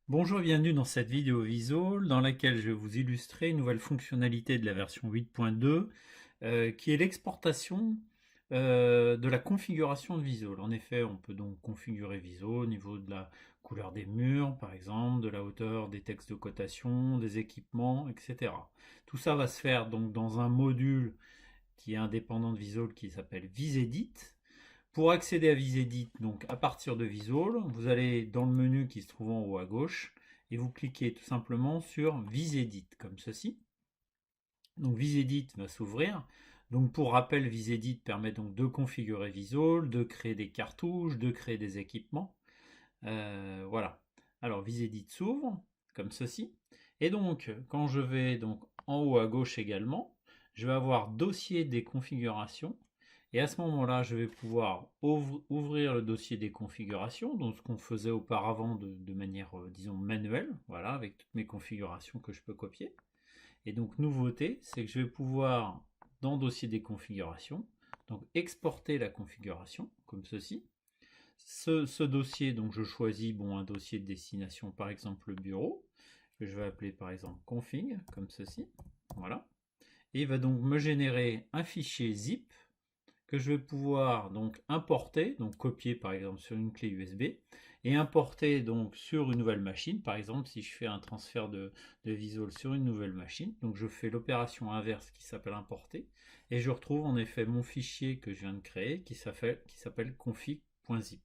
Bonjour et bienvenue dans cette vidéo Visual dans laquelle je vais vous illustrer une nouvelle fonctionnalité de la version 8.2 qui est l'exportation de la configuration de Visual. En effet, on peut donc configurer Visual au niveau de la couleur des murs, par exemple, de la hauteur des textes de cotation, des équipements, etc. Tout ça va se faire donc dans un module qui est indépendant de Visual qui s'appelle VisEdit. Pour accéder à VisEdit, donc à partir de Visual, vous allez dans le menu qui se trouve en haut à gauche et vous cliquez tout simplement sur VisEdit comme ceci. Donc VisEdit va s'ouvrir. Donc pour rappel, VisEdit permet donc de configurer Visual, de créer des cartouches, de créer des équipements. Voilà. Alors VisEdit s'ouvre comme ceci. Et donc quand je vais donc en haut à gauche également, je vais avoir dossier des configurations. Et à ce moment-là, je vais pouvoir ouvrir le dossier des configurations, donc ce qu'on faisait auparavant de manière, disons, manuelle, voilà, avec toutes mes configurations que je peux copier. Et donc, nouveauté, c'est que je vais pouvoir, dans dossier des configurations, donc exporter la configuration, comme ceci. Ce dossier, donc je choisis bon, un dossier de destination, par exemple le bureau, que je vais appeler par exemple config, comme ceci. Voilà. Et il va donc me générer un fichier zip que je vais pouvoir donc importer, donc copier par exemple sur une clé USB et importer donc sur une nouvelle machine. Par exemple, si je fais un transfert de Visual sur une nouvelle machine, donc je fais l'opération inverse qui s'appelle importer et je retrouve en effet mon fichier que je viens de créer qui s'appelle config.zip.